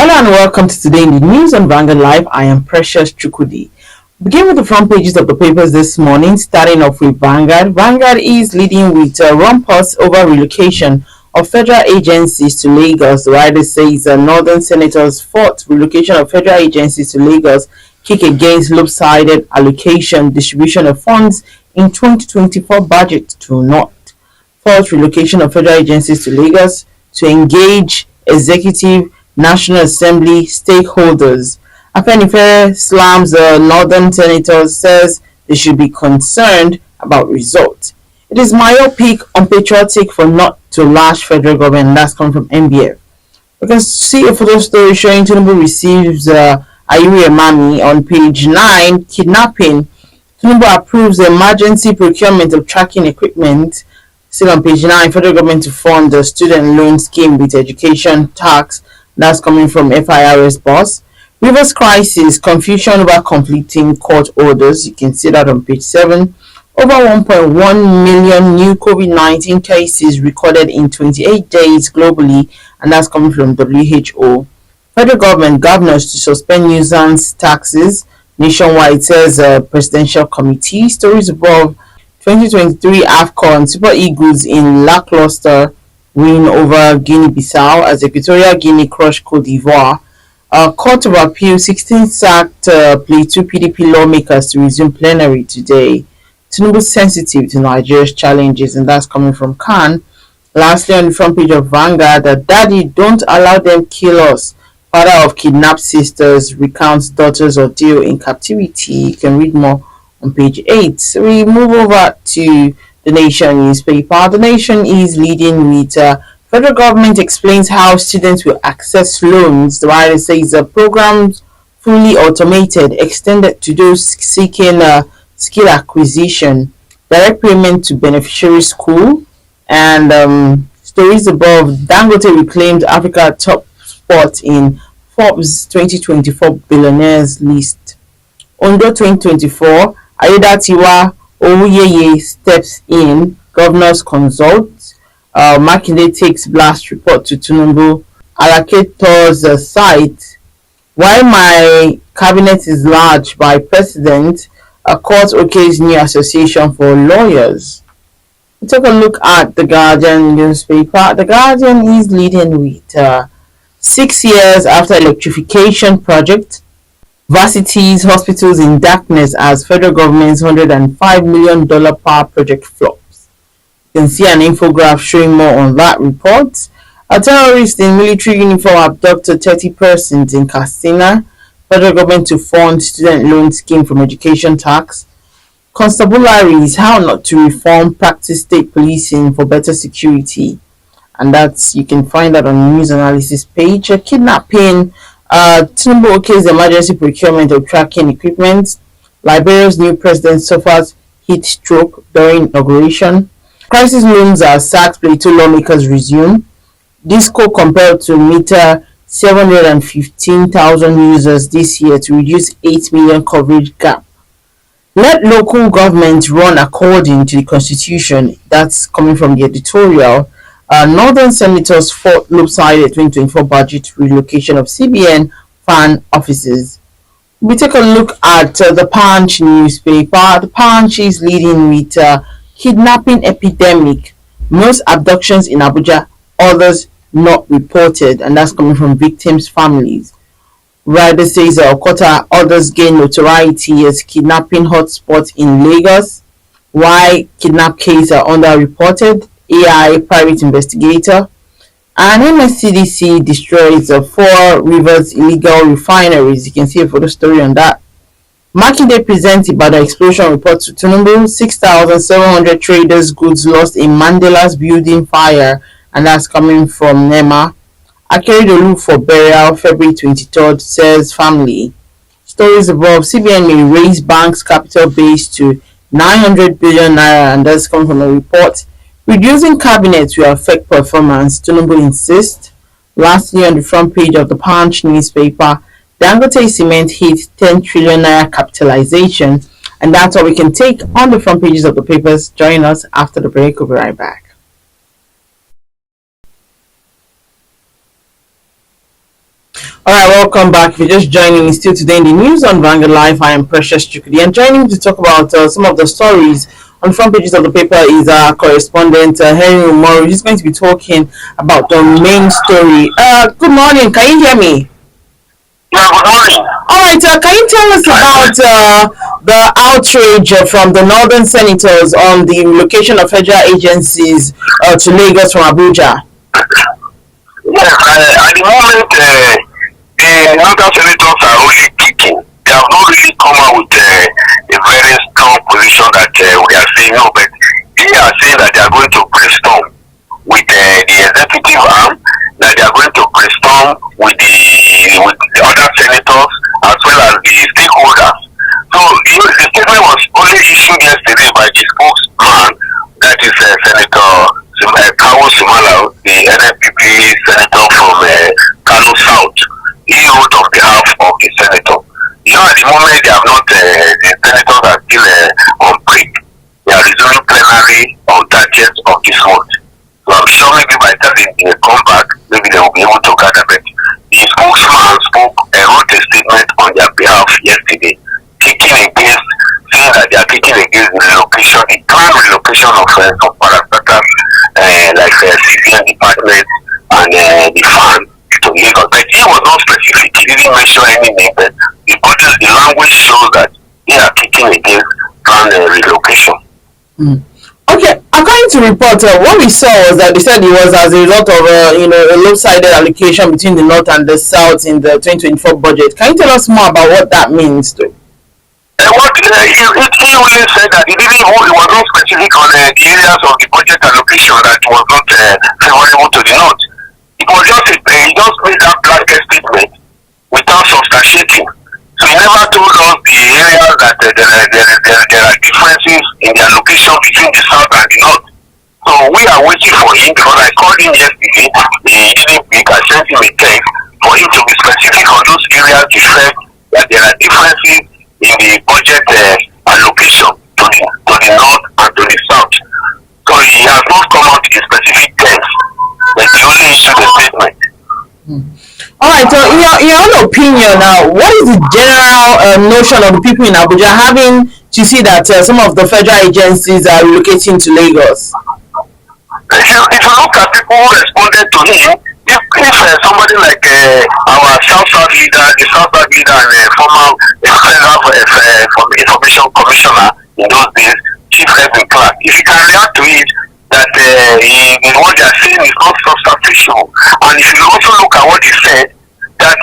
Hello and welcome to Today in the News on Vanguard Live. I am Precious Chukudi. Begin with the front pages of the papers this morning, starting off with Vanguard. Vanguard is leading with Rumpus over relocation of federal agencies to Lagos. The writer says Northern Senators fought relocation of federal agencies to Lagos, kick against lopsided allocation distribution of funds in 2024 budget to not. Fought relocation of federal agencies to Lagos to engage executive National Assembly stakeholders. Afenifere slams the Northern Senators, says they should be concerned about results. It is myopic, unpatriotic for not to lash federal government, and that's coming from NBF. We can see a photo story showing Tinubu receives Ayuri Emami on page 9, kidnapping. Tinubu approves the emergency procurement of tracking equipment. Still on page 9, federal government to fund the student loan scheme with education tax. That's coming from FIRS boss. Rivers crisis, confusion over conflicting court orders. You can see that on page 7. Over 1.1 million new COVID-19 cases recorded in 28 days globally, and that's coming from WHO. Federal government governors to suspend nuisance taxes nationwide, says a presidential committee. Stories above. 2023 AFCON Super Eagles in lackluster win over Guinea-Bissau as Equatorial Guinea crushed Cote d'Ivoire. Court of Appeal 16 sacked play 2 PDP lawmakers to resume plenary today. Tinubu sensitive to Nigeria's challenges, and that's coming from Khan. Lastly, on the front page of Vanguard, Daddy, don't allow them kill us. Father of kidnapped sisters recounts daughter's ordeal in captivity. You can read more on page 8. So we move over to the Nation newspaper. The Nation is leading with federal government explains how students will access loans. The writer says the programs fully automated, extended to those seeking skill acquisition, direct payment to beneficiary school, and stories above. Dangote reclaimed Africa top spot in Forbes 2024 billionaires list. Ondo 2024, Ayedatiwa Owuyeye steps in, governors consult. Makinde takes blast report to Tinubu. Allocators site. Why my cabinet is large by president. A court okays new association for lawyers. We take a look at the Guardian newspaper. The Guardian is leading with 6 years after electrification project. Varsities, hospitals in darkness as federal government's $105 million power project flops. You can see an infograph showing more on that report. A terrorist in military uniform abducted 30 persons in Katsina. Federal government to fund student loan scheme from education tax. Constabularies, how not to reform practice state policing for better security. And that's, you can find that on the news analysis page. A kidnapping. Tinubu okays emergency procurement of tracking equipment. Liberia's new president suffers heat stroke during inauguration. Crisis loans are sacked, Plateau lawmakers resume. Disco compelled to meter 715,000 users this year to reduce 8 million coverage gap. Let local governments run according to the constitution. That's coming from the editorial. Northern Senators fought lopsided 2024 budget relocation of CBN fan offices. We take a look at the Punch newspaper. The Punch is leading with kidnapping epidemic. Most abductions in Abuja, others not reported, and that's coming from victims' families. Rider says Okota, others gain notoriety as kidnapping hotspots in Lagos. Why kidnap cases are underreported? AI private investigator. And MSCDC destroys 4 rivers illegal refineries. You can see a photo story on that. Makinde presents Ibadan explosion report to Tinubu. 6,700 traders' goods lost in Mandela's building fire, and that's coming from NEMA. Akeredolu for burial February 23rd, says family. Stories above. CBN may raise bank's capital base to 900 billion naira, and that's coming from a report. Reducing cabinet will affect performance, Tinubu insists. Lastly, on the front page of the Punch newspaper, Dangote Cement hit 10 trillion naira capitalization, and that's all we can take on the front pages of the papers. Join us after the break. We'll be right back. All right, welcome back. If you're just joining me, still today in the news on Vanguard Live, I am Precious Chukudi, and joining me to talk about some of the stories on the front pages of the paper is our correspondent Henry Umoru. He's going to be talking about the main story. Good morning. Can you hear me? Yeah, good morning. All right. Can you tell us about the outrage from the northern senators on the relocation of federal agencies to Lagos from Abuja? Yes, at the moment, the northern senators are only kicking. They have not really come out with a very strong position that we are saying no, but they are saying that they are going to brainstorm with the executive arm, that they are going to brainstorm with the other senators as well as the stakeholders. So the statement was only issued yesterday by the spokesman, that is Senator Kawo Sumala, the NNPP senator from Kano South. He wrote on behalf of the senator. At the moment they have not, the senators are still on break. They are resuming plenary on 30th of this month. So I'm sure maybe by the time they come back, maybe they will be able to gather. But the spokesman wrote a statement on their behalf yesterday, kicking against, saying that they are kicking against the relocation, the planned relocation of some parastatals like civilian department and the farm to Lagos. But he was not specific. He didn't mention any name, but the language shows that they are kicking against planned relocation. Okay, according to reports, what we saw was that they said it was as a result of a lopsided allocation between the north and the south in the 2024 budget. Can you tell us more about what that means, though? He only said that it was not specific on the areas of the budget allocation that was not favorable to the north. It was just he just made that blanket statement without substantiating. So he never told us the areas that there are differences in the allocation between the south and the north. So we are waiting for him, because I called him yesterday. He didn't pick. I sent him a text for him to be specific on those areas he said that there are differences in the budget allocation to the north and to the south. So he has not come out in specific terms, but he only issued a statement. All right, so in your own opinion, what is the general notion of the people in Abuja having to see that some of the federal agencies are relocating to Lagos? If you look at people who responded to him, if somebody like our South leader, the South leader and former federal information commissioner in those days, Chief Edwin Clark, if you can react to it, that what they are saying is not substantial. And if you also look at what he said, that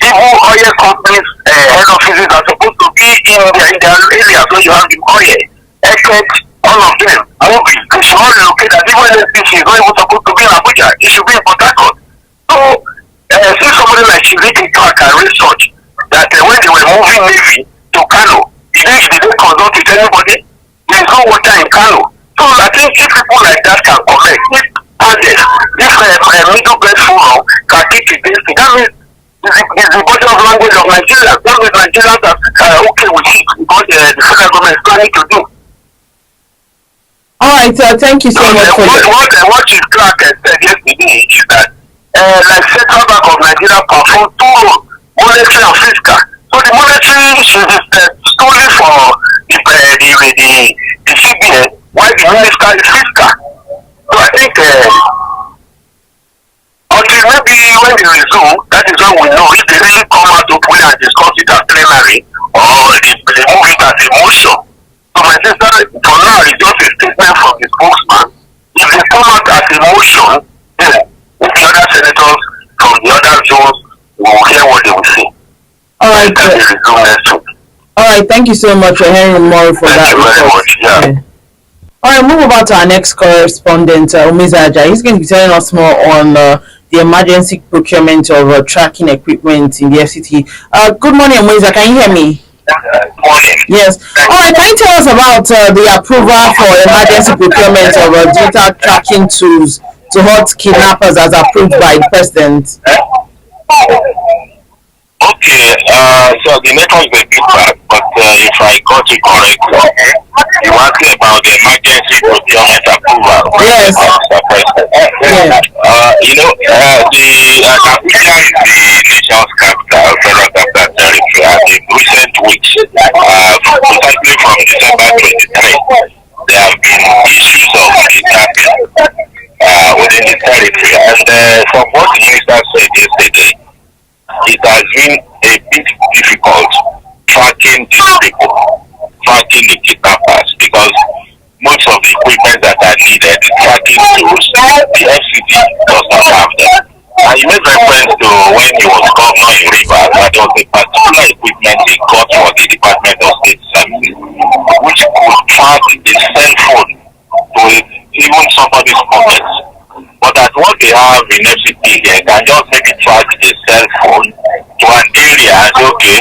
even oil companies' head offices are supposed to be in their areas where you have the oil, except all of them. They should all relocate. That even NSPC is not even supposed to be in Abuja, it should be in Port Harcourt. So, since somebody like Chiviki Clark can research that when they were moving Navy to Kano, they didn't consult with anybody. There is no water in Kano. So I think if people like that can connect, if middle belt forum can take against it, that means it's the body of language of Nigeria. That means Nigerians are okay with it, because the federal government is planning to do. All right, thank you so much for that. What Chief Clark said yesterday is that like Central Bank of Nigeria perform two roles, monetary and fiscal. So the monetary is solely for the CBN, while the minister is fiscal. So I think until maybe when they resume, that is when we know if they really come out openly and discuss it at plenary, or they move it as a motion. So my sister, for now, it's just a statement from the spokesman. If they come out as a motion, then the other senators from the other zones will hear what they will say. All right. All right. Thank you so much for hearing more for that. Thank you very much. Yeah. All right, move over to our next correspondent, Umizaja. He's going to be telling us more on the emergency procurement of tracking equipment in the FCT. Good morning, Umiza. Can you hear me? Morning. Yes. All right, can you tell us about the approval for emergency procurement of digital tracking tools to halt kidnappers as approved by the president? Okay, so the network is a bit bad, but if I got it correct, you asking about the emergency procurement approval. Yes. Mr. President. Yeah. The Abuja is the nation's capital. it has been a bit difficult tracking these people, tracking the kidnappers, because most of the equipment that are needed, tracking tools, the FCT does not have them. And he made reference to when he was governor in Rivers, that there was a particular equipment he got for the Department of State Services, which could track a cell phone to even somebody's pocket. But that what they have in FCT here can just maybe track a cell phone to an area and say, okay,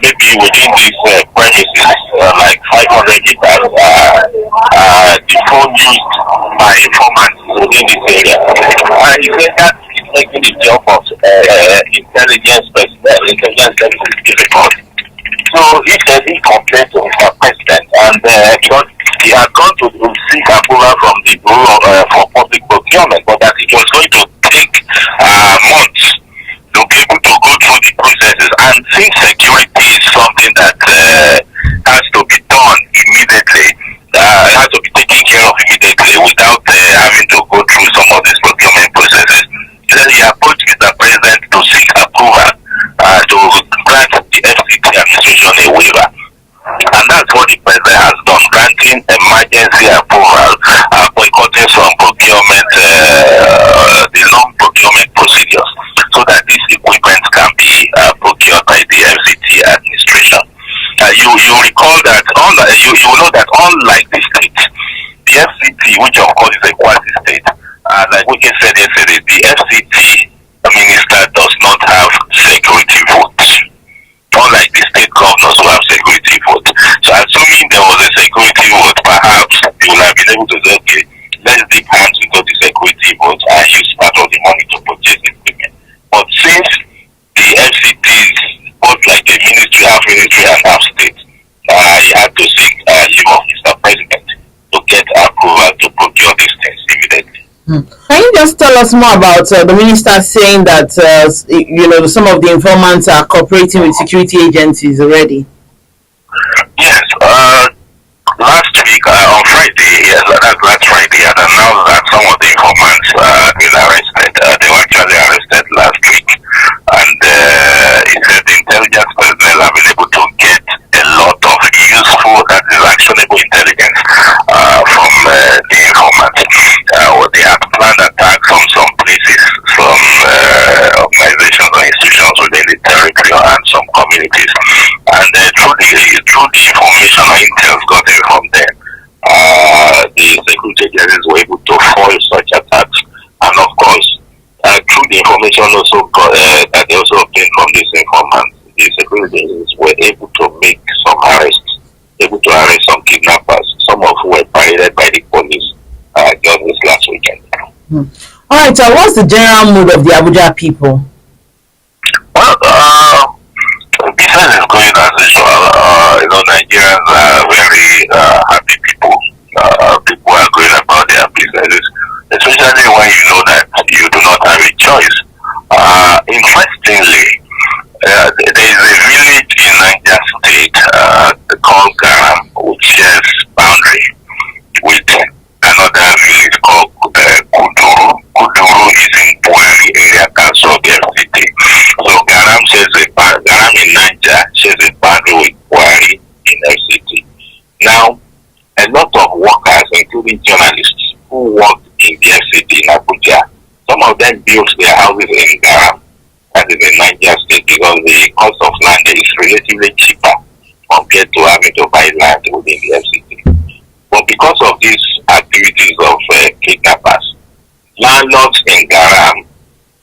maybe within these premises, like 500 meters, the phone used by informants within this area. And he said that is making the job of intelligence personnel, intelligence services difficult. So he said he complained to Mr. President, and because he had gone to seek approval from the Bureau for Public Procurement, but that it was going to take months to be able to go through the processes. And since security is something that has to be done immediately, has to be taken care of immediately without having to go through some of these procurement processes, then he approached Mr. President to seek approval to grant the FCT administration a waiver. And that's what the president has done, granting emergency approval, boycotting from procurement, the long procurement procedures, so that these equipment can be procured by the FCT administration. You recall that, you know that unlike the state, the FCT, which of course is a quasi-state, like we said yesterday, the FCT minister does not have security votes, unlike the state governors who have security vote. So assuming there was a security vote, perhaps they would have been able to say, okay, let's dip hands into the security vote and use part of the money to purchase equipment. But since the FCT is both like a ministry, and half state, he had to seek leave of Mr. President to get approval to procure these things immediately. Can you just tell us more about the minister saying that some of the informants are cooperating with security agencies already? Yes, last week on Friday, yes, that's last Friday, had announced that some of the informants been arrested. They were actually arrested last week, and it said the intelligence personnel have been able to get a lot of useful, that is actionable intelligence from the informants. They had planned attacks on some places, some organizations or institutions within the territory and some communities. And through the information or intel gotten from them, the security agencies were able to foil such attacks. And of course, through the information also that they also obtained from these informants, the security agencies were able to make some arrests, able to arrest some kidnappers, some of who were paraded by the police just this last weekend. All right, what's the general mood of the Abuja people? Well, business is going as usual. Nigerians are very happy people. People are going about their businesses, especially when you know that you do not have a choice. Interestingly, there is a village in Niger State called Garam, which shares boundary with another village called Kuduru. Kuduru is in Buhari area council of the FCT. So Garam in Niger shares a boundary with Buhari in FCT. Now, a lot of workers, including journalists, who work in the FCT in Abuja, some of them built their houses in Garam, that is in Niger State, because the cost of land is relatively cheaper compared to having to buy land within the FCT. But because of these activities of kidnappers, landlords in Garam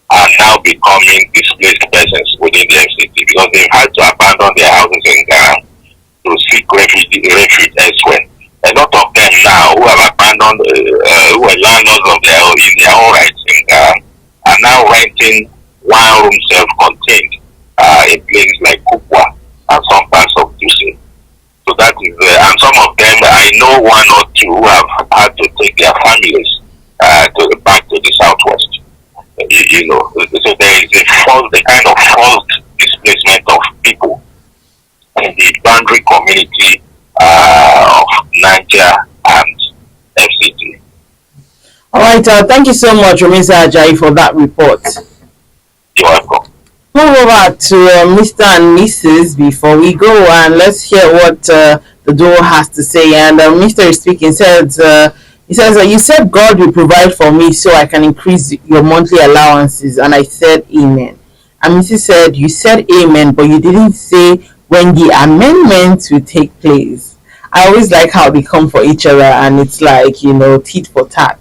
are now becoming displaced persons within the FCT, because they've had to abandon their houses in Garam to seek refuge elsewhere. A lot of them now who have abandoned, who were landlords of in their own rights in Garam, are now renting one room self-contained in places like Kukwa and some parts of Duse. So that is, and some of them, I know one or two who have had to take their families back to the southwest. So there is the kind of forced displacement of people in the boundary community of Niger and FCT. All right, thank you so much, Romisa Ajayi, for that report. You're welcome. Move over to Mr. and Mrs. before we go, and let's hear what the duo has to say. And Mr. is speaking. He says, "You said God will provide for me, so I can increase your monthly allowances." And I said, "Amen." And Mrs. said, "You said amen, but you didn't say when the amendments will take place." I always like how they come for each other, and it's like, tit for tat.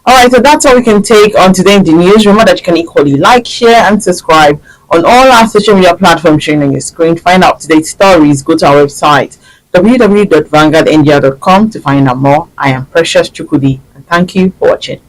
All right, so that's all we can take on today in the news. Remember that you can equally like, share, and subscribe on all our social media platforms showing on your screen. To find out up-to-date stories, go to our website www.vanguardindia.com to find out more. I am Precious Chukudi, and thank you for watching.